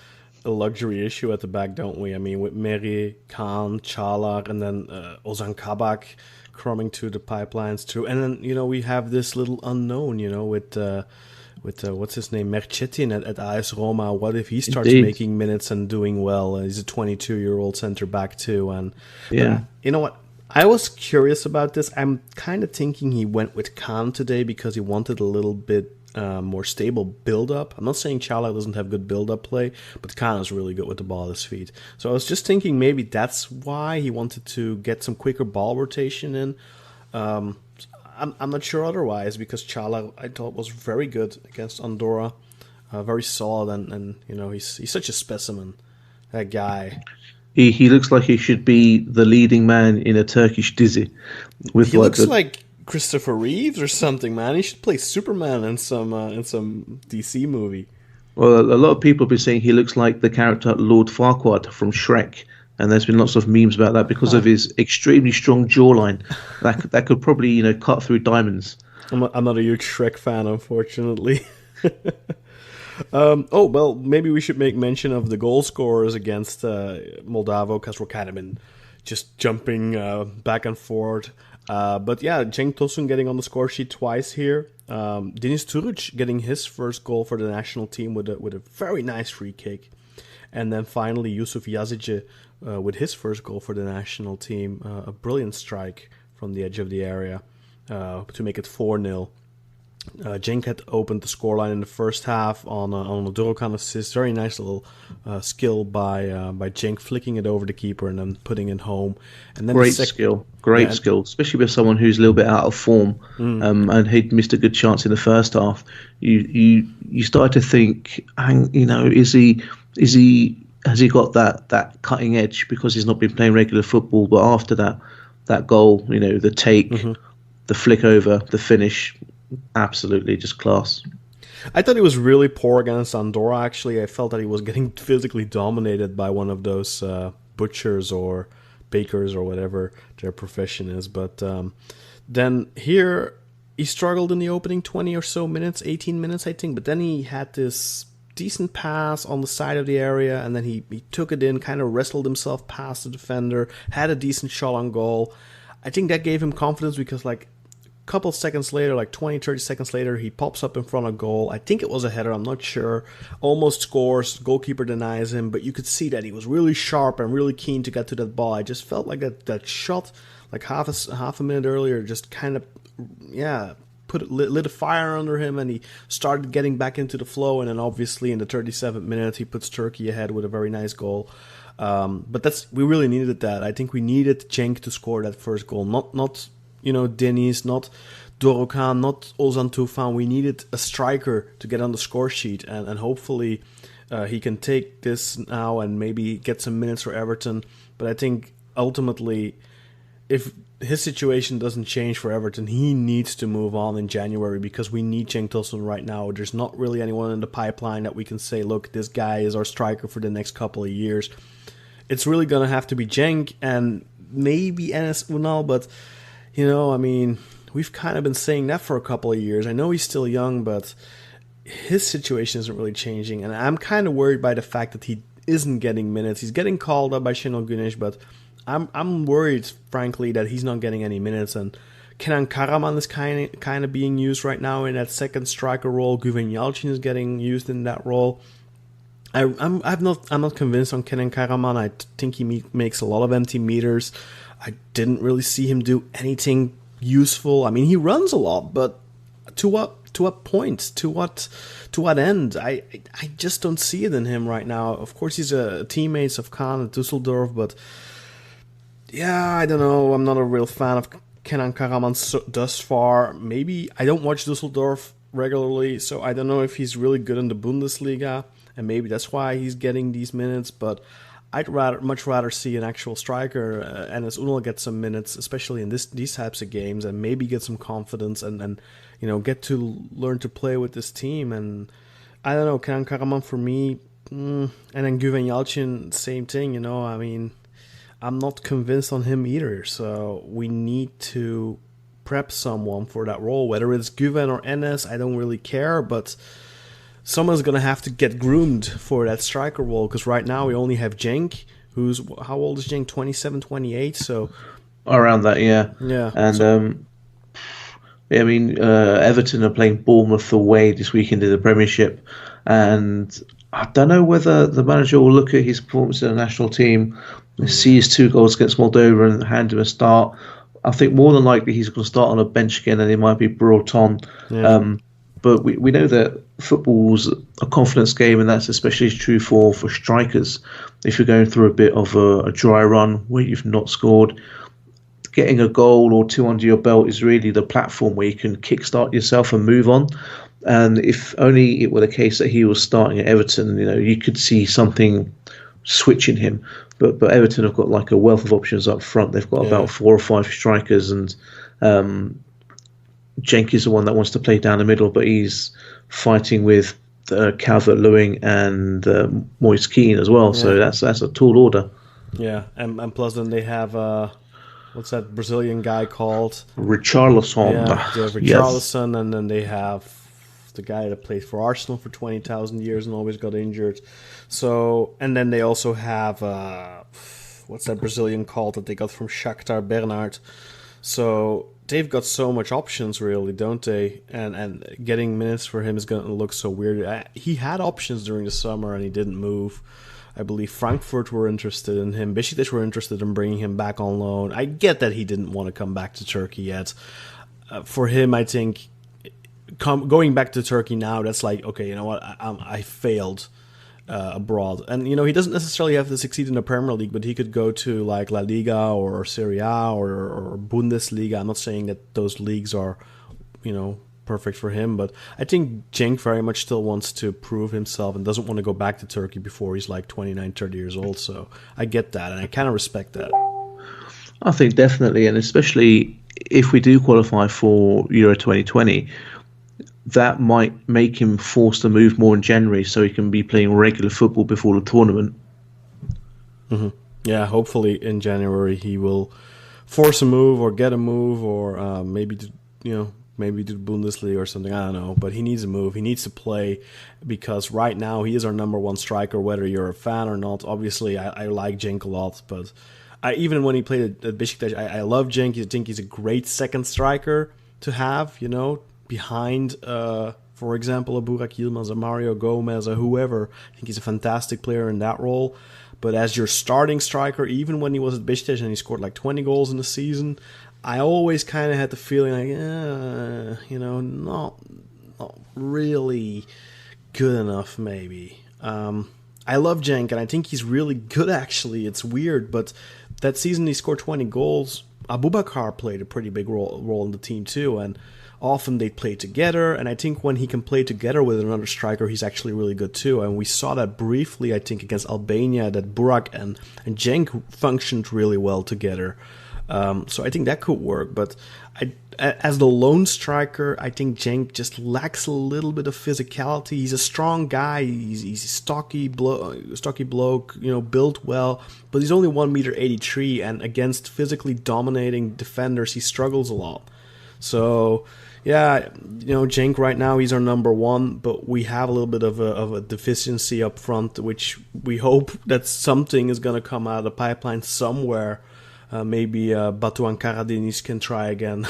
luxury issue at the back, don't we? I mean, with Meri, Kaan, Çağlar, and then Ozan Kabak coming to the pipelines too. And then, we have this little unknown, with what's his name, Merchetin at AS Roma. What if he starts making minutes and doing well? He's a 22-year-old centre back too. And you know what? I was curious about this. I'm kind of thinking he went with Kaan today because he wanted a little bit more stable build-up. I'm not saying Çağlar doesn't have good build-up play, but Kaan is really good with the ball at his feet. So I was just thinking maybe that's why he wanted to get some quicker ball rotation in. I'm not sure otherwise, because Çağlar, I thought, was very good against Andorra, very solid, and he's such a specimen, that guy. He looks like he should be the leading man in a Turkish dizi. He looks like Christopher Reeves or something, man. He should play Superman in some DC movie. Well, a lot of people have been saying he looks like the character Lord Farquaad from Shrek, and there's been lots of memes about that because of his extremely strong jawline that could probably cut through diamonds. I'm not a huge Shrek fan, unfortunately. Well, maybe we should make mention of the goal scorers against Moldova, because we're kind of been just jumping back and forth. But yeah, Cenk Tosun getting on the score sheet twice here. Deniz Turuc getting his first goal for the national team with a very nice free kick. And then finally Yusuf Yazıcı with his first goal for the national team. A brilliant strike from the edge of the area to make it 4-0. Cenk had opened the scoreline in the first half on a Dorukhan assist. Very nice little skill by Cenk, flicking it over the keeper and then putting it home. And then great skill, especially with someone who's a little bit out of form, and he'd missed a good chance in the first half. You started to think, has he got that cutting edge because he's not been playing regular football? But after that goal, the take, the flick over, the finish. Absolutely, just class. I thought he was really poor against Andorra, actually. I felt that he was getting physically dominated by one of those butchers or bakers or whatever their profession is. But then here, he struggled in the opening 20 or so minutes, 18 minutes, I think. But then he had this decent pass on the side of the area, and then he took it in, kind of wrestled himself past the defender, had a decent shot on goal. I think that gave him confidence because, couple seconds later, 20, 30 seconds later, he pops up in front of goal. I think it was a header, I'm not sure. Almost scores, goalkeeper denies him, but you could see that he was really sharp and really keen to get to that ball. I just felt like that shot, half a minute earlier, just kind of, lit a fire under him, and he started getting back into the flow. And then obviously in the 37th minute, he puts Turkey ahead with a very nice goal. But we really needed that. I think we needed Cenk to score that first goal, not Deniz, not Dorukhan, not Ozan Tufan. We needed a striker to get on the score sheet, and hopefully he can take this now and maybe get some minutes for Everton. But I think ultimately if his situation doesn't change for Everton, he needs to move on in January because we need Cenk Tosun right now. There's not really anyone in the pipeline that we can say, look, this guy is our striker for the next couple of years. It's really going to have to be Cenk and maybe Enes Unal, but, we've kind of been saying that for a couple of years. I know he's still young, but his situation isn't really changing, and I'm kind of worried by the fact that he isn't getting minutes. He's getting called up by Şenol Güneş, but I'm worried, frankly, that he's not getting any minutes. And Kenan Karaman is kind of being used right now in that second striker role. Güven Yalçın is getting used in that role. I'm not convinced on Kenan Karaman. I think he makes a lot of empty meters. I didn't really see him do anything useful. I mean, he runs a lot, but to what point? To what end? I just don't see it in him right now. Of course, he's a teammate of Kaan at Düsseldorf, but yeah, I don't know. I'm not a real fan of Kenan Karaman thus far. Maybe I don't watch Düsseldorf regularly, so I don't know if he's really good in the Bundesliga, and maybe that's why he's getting these minutes. But I'd much rather see an actual striker, Enes Unal, get some minutes, especially in these types of games, and maybe get some confidence and get to learn to play with this team. And I don't know, Kenan Karaman for me, and then Güven Yalçın, same thing. I'm not convinced on him either. So we need to prep someone for that role, whether it's Güven or Enes. I don't really care, but someone's going to have to get groomed for that striker role, because right now we only have Cenk, who's, how old is Cenk? 27, 28, so... Around that, yeah. Yeah. And, Everton are playing Bournemouth away this weekend in the Premiership, and I don't know whether the manager will look at his performance in the national team, see his 2 goals against Moldova and hand him a start. I think more than likely he's going to start on a bench again, and he might be brought on. Yeah. But we know that football's a confidence game, and that's especially true for strikers. If you're going through a bit of a dry run where you've not scored, getting a goal or 2 under your belt is really the platform where you can kickstart yourself and move on. And if only it were the case that he was starting at Everton, you could see something switch in him. But Everton have got like a wealth of options up front. They've got about 4 or 5 strikers, and Cenk is the one that wants to play down the middle, but he's fighting with Calvert-Lewin and Moise Kean as well. Yeah. So that's a tall order. Yeah, and plus then they have what's that Brazilian guy called? Richarlison. Yeah, they have Richarlison, yes. And then they have the guy that played for Arsenal for 20,000 years and always got injured. So, and then they also have what's that Brazilian called that they got from Shakhtar, Bernard. So they've got so much options, really, don't they? And getting minutes for him is going to look so weird. He had options during the summer and he didn't move. I believe Frankfurt were interested in him. Besiktas were interested in bringing him back on loan. I get that he didn't want to come back to Turkey yet. For him, I think going back to Turkey now, that's like, okay, you know what? I failed abroad. And, he doesn't necessarily have to succeed in the Premier League, but he could go to like La Liga or Serie A or Bundesliga. I'm not saying that those leagues are, perfect for him, but I think Cenk very much still wants to prove himself and doesn't want to go back to Turkey before he's like 29, 30 years old. So I get that, and I kind of respect that. I think definitely, and especially if we do qualify for Euro 2020, that might make him forced to move more in January so he can be playing regular football before the tournament. Mm-hmm. Yeah, hopefully in January he will force a move or get a move or maybe do the Bundesliga or something. I don't know, but he needs a move. He needs to play because right now he is our number 1 striker, whether you're a fan or not. Obviously, I like Cenk a lot, but even when he played at Besiktas, I love Cenk. I think he's a great second striker to have, behind, for example, a Burak Yilmaz, a Mario Gomez, or whoever. I think he's a fantastic player in that role. But as your starting striker, even when he was at Besiktas and he scored like 20 goals in the season, I always kind of had the feeling like, not really good enough, maybe. I love Cenk, and I think he's really good, actually. It's weird, but that season he scored 20 goals. Abubakar played a pretty big role in the team, too, and often they play together, and I think when he can play together with another striker, he's actually really good, too. And we saw that briefly, I think, against Albania, that Burak and Cenk functioned really well together. So I think that could work. But as the lone striker, I think Cenk just lacks a little bit of physicality. He's a strong guy. He's a stocky bloke, built well. But he's only 1 meter 83, and against physically dominating defenders, he struggles a lot. So yeah, Cenk right now, he's our number one, but we have a little bit of a deficiency up front, which we hope that something is going to come out of the pipeline somewhere. Maybe Batuan Karadeniz can try again.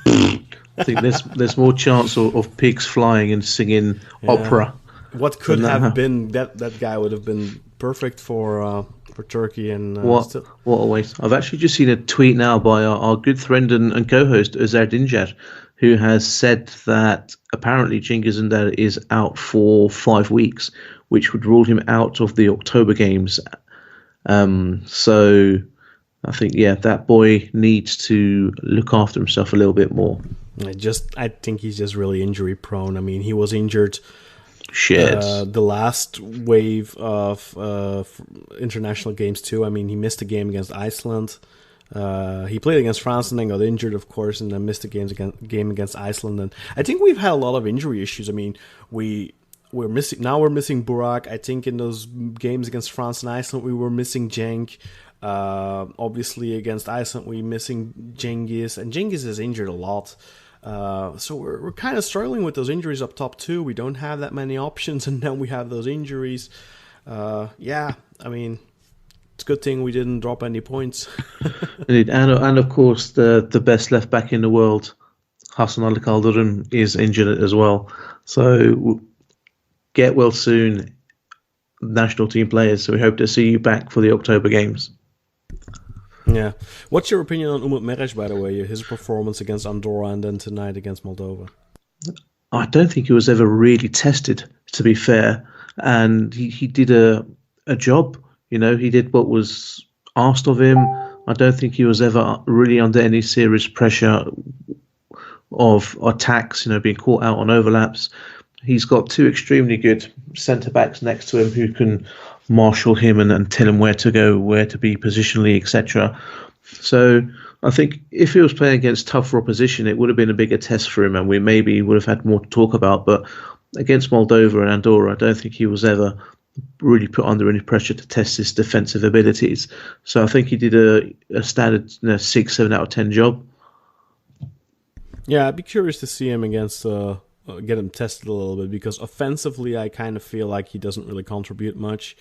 I think there's more chance of pigs flying and singing opera. What could have been that guy would have been perfect for Turkey and what a waste. I've actually just seen a tweet now by our good friend and co-host Özer Dincer, who has said that apparently Cengiz Ünder is out for 5 weeks, which would rule him out of the October games. So I think, that boy needs to look after himself a little bit more. I think he's just really injury prone. I mean, he was injured the last wave of international games too. I mean, he missed a game against Iceland. He played against France and then got injured, of course, and then missed the game against Iceland. And I think we've had a lot of injury issues. I mean, we're missing Burak. I think in those games against France and Iceland, we were missing Cenk. Obviously against Iceland, we're missing Cengiz, and Cengiz is injured a lot. So we're kind of struggling with those injuries up top too. We don't have that many options, and then we have those injuries. I mean, it's a good thing we didn't drop any points. Indeed. And of course, the best left back in the world, Hasan Ali Kaldırım, is injured as well. So get well soon, national team players. So we hope to see you back for the October games. Yeah. What's your opinion on Umut Meric, by the way? His performance against Andorra and then tonight against Moldova? I don't think he was ever really tested, to be fair. And he did a job. He did what was asked of him. I don't think he was ever really under any serious pressure of attacks, being caught out on overlaps. He's got 2 extremely good centre-backs next to him who can marshal him and tell him where to go, where to be positionally, etc. So I think if he was playing against tougher opposition, it would have been a bigger test for him, and we maybe would have had more to talk about. But against Moldova and Andorra, I don't think he was ever really put under any pressure to test his defensive abilities. So I think he did a standard 6, 7 out of 10 job. Yeah, I'd be curious to see him against... get him tested a little bit, because offensively I kind of feel like he doesn't really contribute much.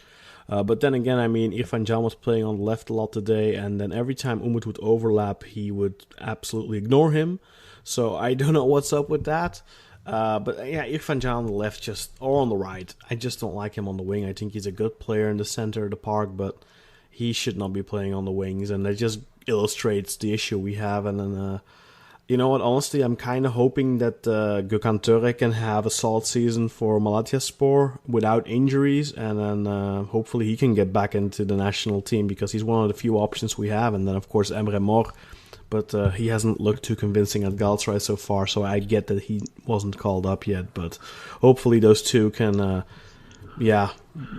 But then again, I mean, Irfan Can was playing on the left a lot today, and then every time Umut would overlap, he would absolutely ignore him. So I don't know what's up with that. But yeah, Irfan Can on the left or on the right. I just don't like him on the wing. I think he's a good player in the center of the park, but he should not be playing on the wings, and that just illustrates the issue we have. And then you know what? Honestly, I'm kind of hoping that Gökhan Töre can have a solid season for Malatyaspor without injuries, and then hopefully he can get back into the national team, because he's one of the few options we have. And then, of course, Emre Mor, but he hasn't looked too convincing at Galataaray so far, so I get that he wasn't called up yet. But hopefully those two can,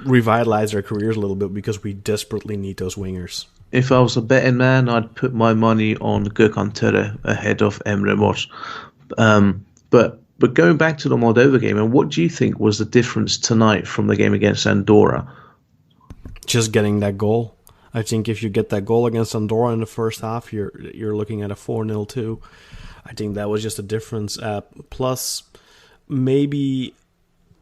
revitalize their careers a little bit, because we desperately need those wingers. If I was a betting man, I'd put my money on Gökhan Töre ahead of Emre Mor. But going back to the Moldova game, and what do you think was the difference tonight from the game against Andorra? Just getting that goal. I think if you get that goal against Andorra in the first half, you're looking at a 4-0 too. I think that was just a difference. Plus, maybe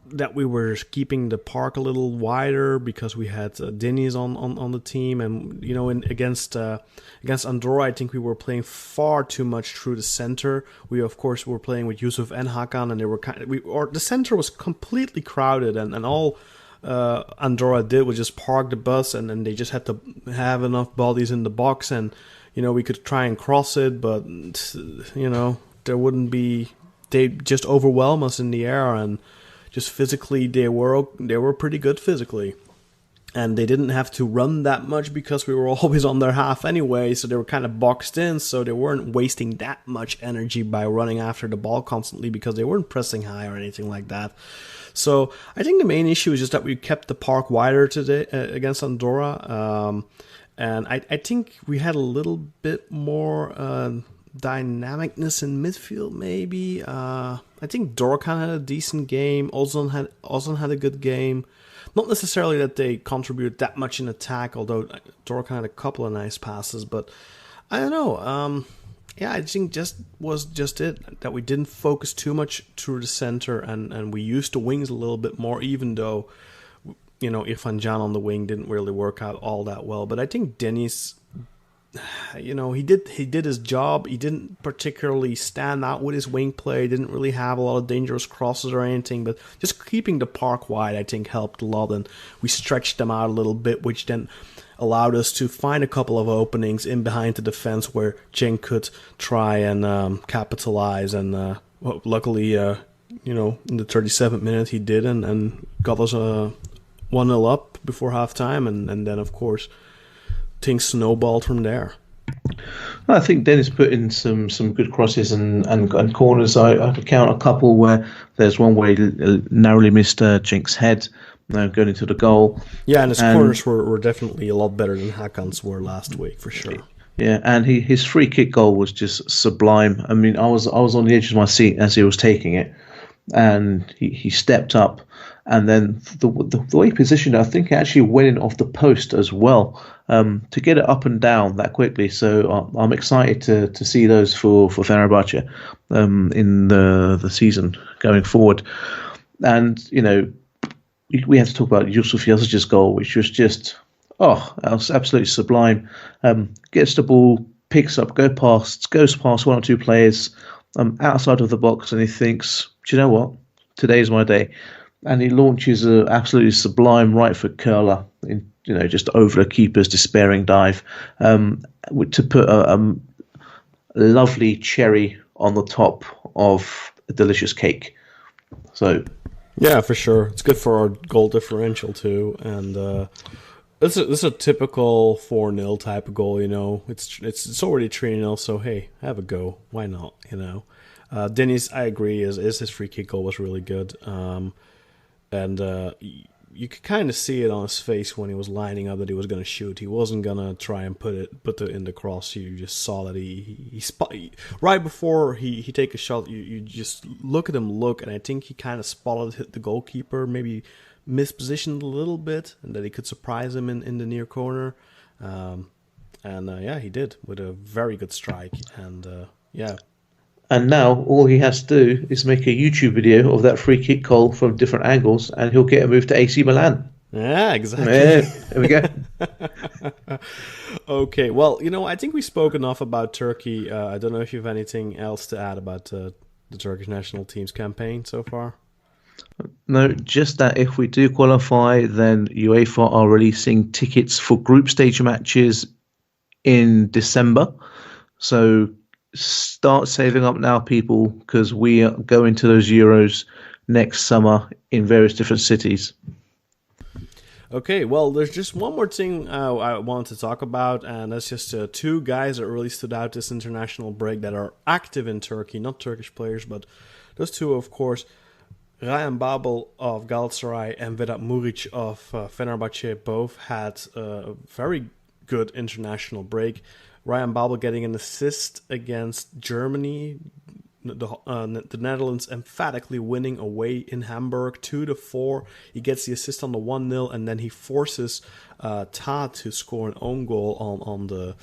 that we were keeping the park a little wider because we had Deniz on the team, and against Andorra, I think we were playing far too much through the center. We of course were playing with Yusuf and Hakan, and they were the center was completely crowded, and all Andorra did was just park the bus, and then they just had to have enough bodies in the box, and we could try and cross it, but there wouldn't be. They just overwhelm us in the air, and just physically, they were pretty good physically. And they didn't have to run that much because we were always on their half anyway, so they were kind of boxed in, so they weren't wasting that much energy by running after the ball constantly, because they weren't pressing high or anything like that. So I think the main issue is just that we kept the park wider today against Andorra. And I think we had a little bit more dynamicness in midfield, maybe. I think Dorkan had a decent game. Ozan had a good game. Not necessarily that they contributed that much in attack, although Dorkan had a couple of nice passes. But I don't know. I think just it that we didn't focus too much through the center, and we used the wings a little bit more, even though Irfan Can on the wing didn't really work out all that well. But I think Dennis, he did his job. He didn't particularly stand out with his wing play. Didn't really have a lot of dangerous crosses or anything. But just keeping the park wide, I think, helped a lot. And we stretched them out a little bit, which then allowed us to find a couple of openings in behind the defense where Cenk could try and capitalize. And luckily, in the 37th minute, he did and got us 1-0 up before halftime, and then of course things snowballed from there. I think Dennis put in some good crosses and corners. I could count a couple where there's one where he narrowly missed Cenk's head going into the goal. Yeah, and his corners were definitely a lot better than Hakan's were last week, for sure. Yeah, and his free kick goal was just sublime. I mean, I was on the edge of my seat as he was taking it, and he stepped up. And then the way he positioned it, I think it actually went in off the post as well, to get it up and down that quickly. So I'm excited to see those for Fenerbahce in the season going forward. And, we have to talk about Yusuf Yazıcı's goal, which was just, that was absolutely sublime. Gets the ball, picks up, goes past one or two players outside of the box, and he thinks, do you know what? Today's my day. And he launches an absolutely sublime right foot curler, just over the keeper's despairing dive, to put a lovely cherry on the top of a delicious cake. So, yeah, for sure, it's good for our goal differential too, and this is a typical 4-0 type of goal. It's already 3-0, so hey, have a go. Why not? Dennis, I agree, his free kick goal was really good. And you could kind of see it on his face when he was lining up that he was going to shoot. He wasn't going to try and put it in the cross. You just saw that he right before he take a shot, you just look at him and I think he kind of spotted the goalkeeper, maybe mispositioned a little bit, and that he could surprise him in the near corner. He did with a very good strike. And And now all he has to do is make a YouTube video of that free kick goal from different angles, and he'll get a move to AC Milan. Yeah, exactly. Yeah, there we go. Okay, well, I think we spoke enough about Turkey. I don't know if you have anything else to add about the Turkish national team's campaign so far. No, just that if we do qualify, then UEFA are releasing tickets for group stage matches in December. So start saving up now, people, because we are going to those Euros next summer in various different cities. Okay, well, there's just one more thing I wanted to talk about, and that's just two guys that really stood out this international break that are active in Turkey, not Turkish players, but those two, of course, Ryan Babel of Galataaray and Vedat Muric of Fenerbahce both had a very good international break. Ryan Babel getting an assist against Germany, the Netherlands emphatically winning away in Hamburg 2-4. He gets the assist on the 1-0, and then he forces Ta to score an own goal on the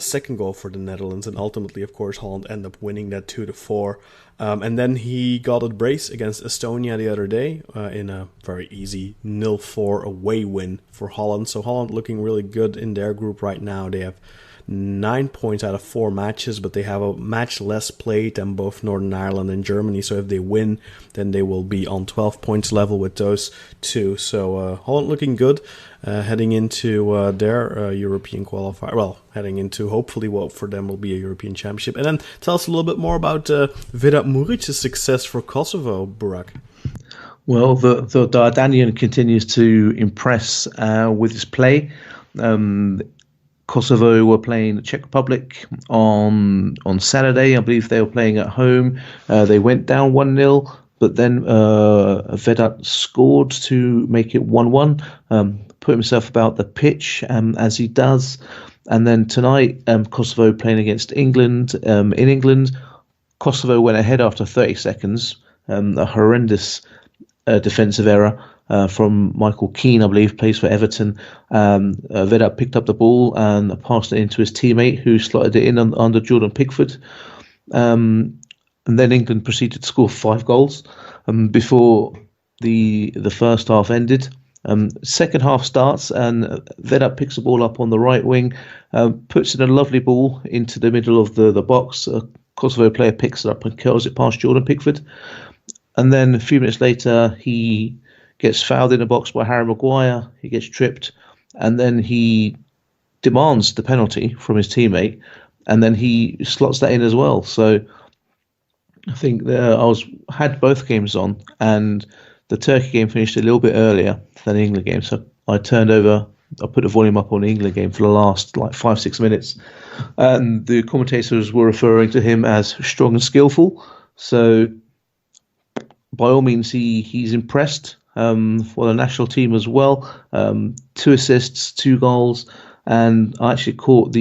second goal for the Netherlands, and ultimately, of course, Holland ended up winning that 2-4. And then he got a brace against Estonia the other day in a very easy 0-4 away win for Holland. So Holland looking really good in their group right now. They have 9 points out of 4 matches, but they have a match less played than both Northern Ireland and Germany. So if they win, then they will be on 12 points level with those two. So Holland looking good, heading into their European qualifier. Well, heading into hopefully what for them will be a European Championship. And then tell us a little bit more about Vedat Muric's success for Kosovo, Burak. Well, the Dardanian continues to impress with his play. Kosovo were playing the Czech Republic on Saturday. I believe they were playing at home. They went down 1-0, but then Vedat scored to make it 1-1, put himself about the pitch as he does. And then tonight, Kosovo playing against England. In England, Kosovo went ahead after 30 seconds, a horrendous defensive error from Michael Keane, I believe, plays for Everton. Vedat picked up the ball and passed it into his teammate, who slotted it in under Jordan Pickford. And then England proceeded to score 5 goals before the first half ended. Second half starts and Vedat picks the ball up on the right wing, puts in a lovely ball into the middle of the box. A Kosovo player picks it up and curls it past Jordan Pickford. And then a few minutes later, he gets fouled in the box by Harry Maguire. He gets tripped, and then he demands the penalty from his teammate, and then he slots that in as well. So I think I had both games on, and the Turkey game finished a little bit earlier than the England game. So I put the volume up on the England game for the last 5-6 minutes, and the commentators were referring to him as strong and skillful. So by all means, he's impressed for the national team as well. 2 assists, 2 goals, and I actually caught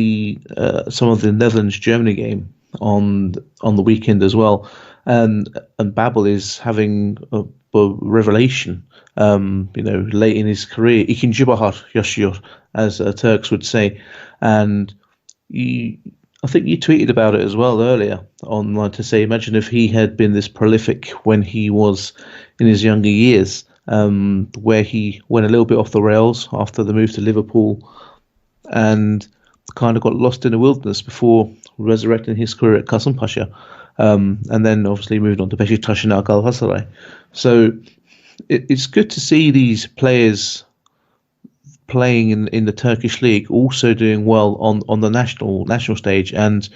some of the Netherlands-Germany game on the weekend as well. And Babel is having a revelation, late in his career. İkinci bahar yaşıyor, as Turks would say. And I think you tweeted about it as well earlier online to say, imagine if he had been this prolific when he was in his younger years, where he went a little bit off the rails after the move to Liverpool and kind of got lost in the wilderness before resurrecting his career at Kasımpaşa, and then obviously moved on to Besiktas and now Galataaray. So it's good to see these players playing in the Turkish league, also doing well on the national stage, and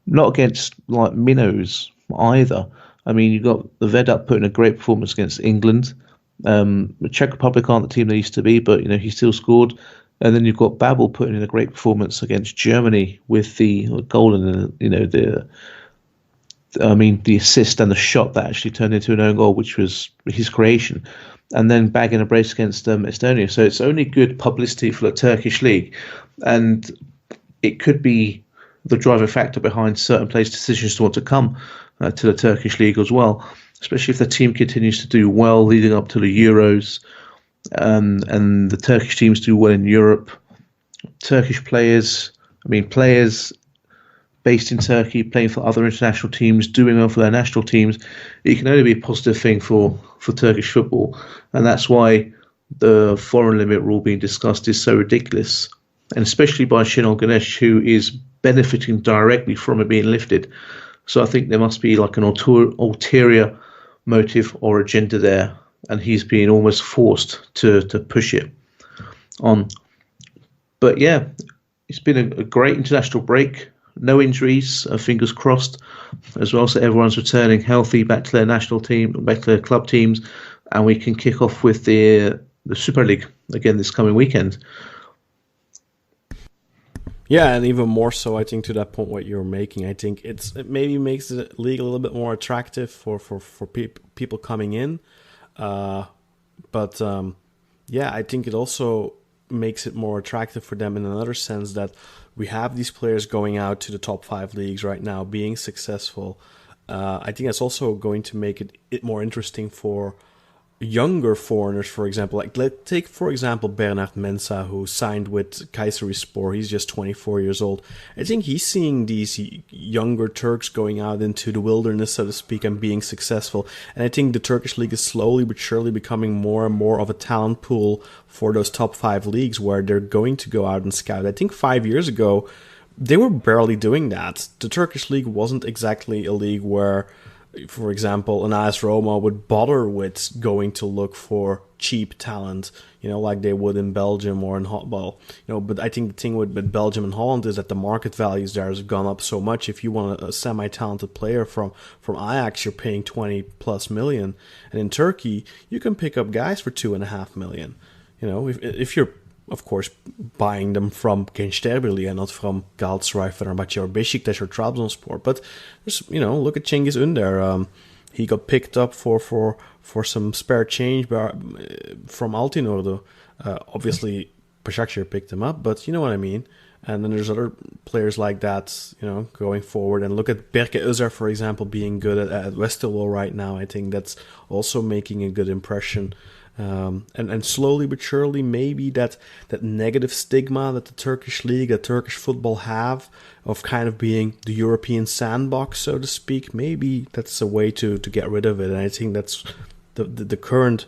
not against like minnows either. I mean, you got the Vedat putting a great performance against England. The Czech Republic aren't the team they used to be, but he still scored. And then you've got Babel putting in a great performance against Germany with the goal and the assist and the shot that actually turned into an own goal, which was his creation, and then bagging a brace against Estonia. So it's only good publicity for the Turkish league, and it could be the driving factor behind certain players' decisions to want to come to the Turkish league as well, especially if the team continues to do well leading up to the Euros, and the Turkish teams do well in Europe. Turkish players based in Turkey, playing for other international teams, doing well for their national teams, it can only be a positive thing for Turkish football. And that's why the foreign limit rule being discussed is so ridiculous, and especially by Şenol Güneş, who is benefiting directly from it being lifted. So I think there must be like an ulterior motive or agenda there, and he's being almost forced to push it on. But yeah, it's been a great international break. No injuries, fingers crossed, as well. So everyone's returning healthy back to their national team, back to their club teams, and we can kick off with the Super League again this coming weekend. Yeah, and even more so, I think, to that point what you're making, I think it maybe makes the league a little bit more attractive for people coming in. But I think it also makes it more attractive for them in another sense, that we have these players going out to the top 5 leagues right now, being successful. I think that's also going to make it more interesting for younger foreigners, for example. Like, take for example Bernard Mensah, who signed with Kayserispor. He's just 24 years old. I think he's seeing these younger Turks going out into the wilderness, so to speak, and being successful. And I think the Turkish league is slowly but surely becoming more and more of a talent pool for those top 5 leagues, where they're going to go out and scout. I think 5 years ago, they were barely doing that. The Turkish league wasn't exactly a league where, for example, an AS Roma would bother with going to look for cheap talent, like they would in Belgium or in Holland. But I think the thing with Belgium and Holland is that the market values there has gone up so much. If you want a semi-talented player from Ajax, you're paying 20+ million. And in Turkey, you can pick up guys for 2.5 million. If you're, of course, buying them from Gençlerbirliği and not from Galatasaray, Fenerbahçe, or Besiktas or Trabzonspor. But look at Cengiz Ünder. he got picked up for some spare change from Altinorde. Obviously, Basaksehir picked him up, but you know what I mean. And then there's other players like that, going forward. And look at Berke Özer, for example, being good at Westerlo right now. I think that's also making a good impression. And slowly but surely, maybe that negative stigma that the Turkish league, that Turkish football have of kind of being the European sandbox, so to speak, maybe that's a way to get rid of it. And I think that's the current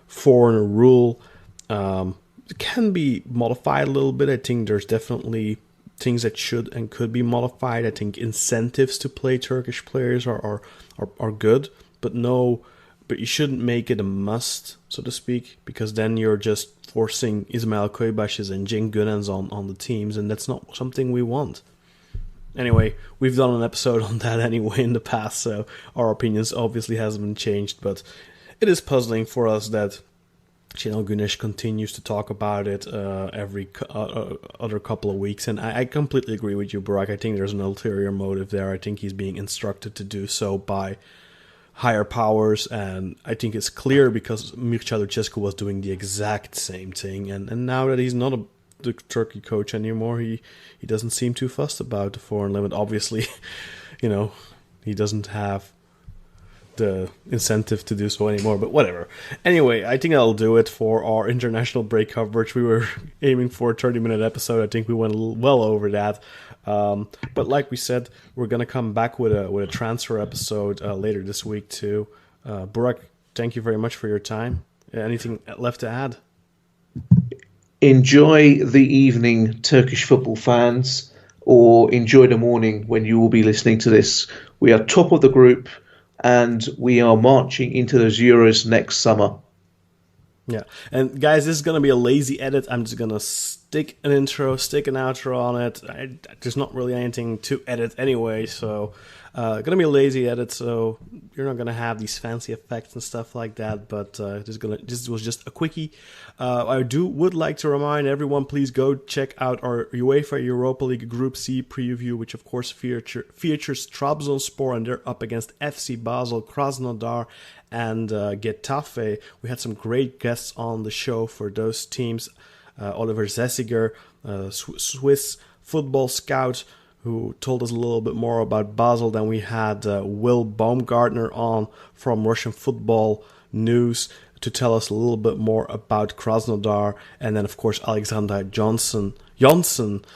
foreigner rule. Can be modified a little bit. I think there's definitely things that should and could be modified. I think incentives to play Turkish players are good, but you shouldn't make it a must, so to speak, because then you're just forcing Ismail Koybashes and Cenk Gönens on the teams, and that's not something we want. Anyway, we've done an episode on that anyway in the past, so our opinions obviously hasn't changed, but it is puzzling for us that Şenol Güneş continues to talk about it every other couple of weeks, and I completely agree with you, Burak. I think there's an ulterior motive there. I think he's being instructed to do so by higher powers, and I think it's clear because Mircea Lucescu was doing the exact same thing, and now that he's not the Turkey coach anymore, he doesn't seem too fussed about the foreign limit. Obviously, he doesn't have the incentive to do so anymore, but whatever. Anyway, I think that'll do it for our international break coverage. We were aiming for a 30-minute episode. I think we went well over that. But like we said, we're going to come back with a transfer episode later this week too. Burak, thank you very much for your time. Anything left to add? Enjoy the evening, Turkish football fans, or enjoy the morning when you will be listening to this. We are top of the group, and we are marching into those Euros next summer. Yeah, and guys, this is going to be a lazy edit. I'm just going to stick an intro, stick an outro on it. There's not really anything to edit anyway, so going to be a lazy edit, so you're not going to have these fancy effects and stuff like that, but this was just a quickie. I would like to remind everyone, please go check out our UEFA Europa League Group C preview, which of course features Trabzonspor, and they're up against FC Basel, Krasnodar, and Getafe. We had some great guests on the show for those teams. Oliver Zessiger, Swiss football scout, who told us a little bit more about Basel. Then we had Will Baumgartner on from Russian Football News to tell us a little bit more about Krasnodar. And then, of course, Alexandra Johnson,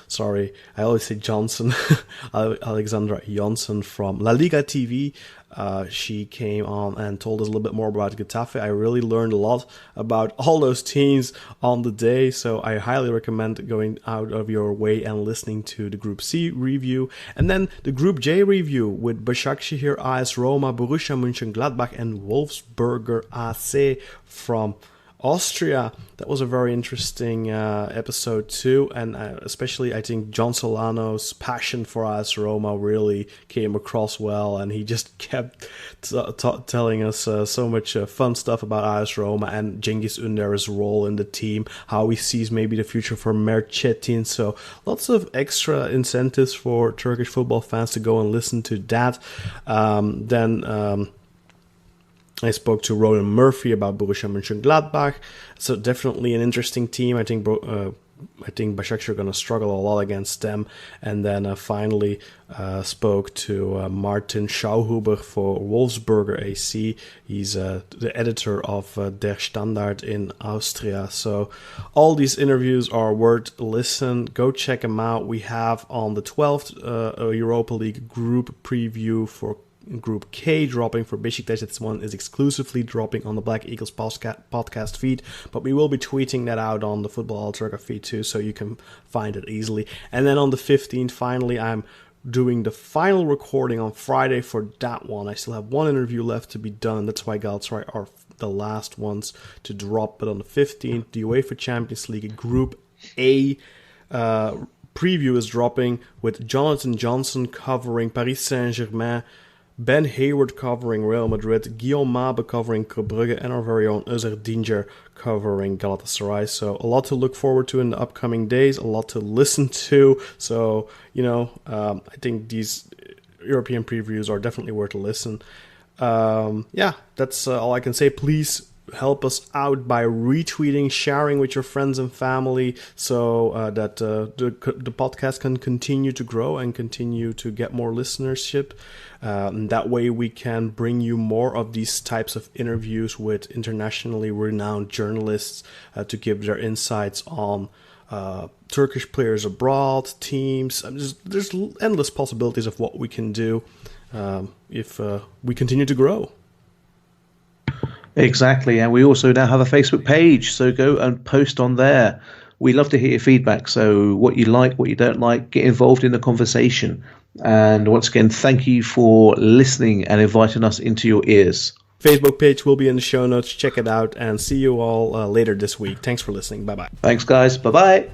sorry, I always say Johnson. Alexandra Johnson from La Liga TV. She came on and told us a little bit more about Getafe. I really learned a lot about all those teams on the day, so I highly recommend going out of your way and listening to the Group C review. And then the Group J review with Basaksehir, AS Roma, Borussia Mönchengladbach, and Wolfsberger AC from Austria. That was a very interesting episode too, and especially I think John Solano's passion for AS Roma really came across well, and he just kept telling us so much fun stuff about AS Roma and Cengiz Ünder's role in the team, how he sees maybe the future for Mert Çetin. So lots of extra incentives for Turkish football fans to go and listen to that. Then I spoke to Ronan Murphy about Borussia Mönchengladbach. So definitely an interesting team. I think Basaksehir are going to struggle a lot against them. And then finally spoke to Martin Schauhuber for Wolfsberger AC. He's the editor of Der Standard in Austria. So all these interviews are worth a listen. Go check them out. We have on the 12th Europa League group preview for Group K dropping for Besiktas. This one is exclusively dropping on the Black Eagles podcast feed, but we will be tweeting that out on the Football Turca feed too, so you can find it easily. And then on the 15th, finally, I'm doing the final recording on Friday for that one. I still have one interview left to be done. That's why Galataaray are the last ones to drop. But on the 15th, the UEFA Champions League Group A preview is dropping with Jonathan Johnson covering Paris Saint-Germain, Ben Hayward covering Real Madrid, Guillaume Mabe covering Club Brugge, and our very own Özer Dinger covering Galataaray. So a lot to look forward to in the upcoming days, a lot to listen to. So, I think these European previews are definitely worth a listen. Yeah, that's all I can say. Please help us out by retweeting, sharing with your friends and family, so that the podcast can continue to grow and continue to get more listenership. That way we can bring you more of these types of interviews with internationally renowned journalists to give their insights on Turkish players abroad, teams. There's endless possibilities of what we can do if we continue to grow. Exactly, and we also now have a Facebook page, so go and post on there. We love to hear your feedback, so what you like, what you don't like, get involved in the conversation. And once again, thank you for listening and inviting us into your ears. Facebook page will be in the show notes. Check it out, and see you all later this week. Thanks for listening. Bye-bye. Thanks, guys. Bye-bye.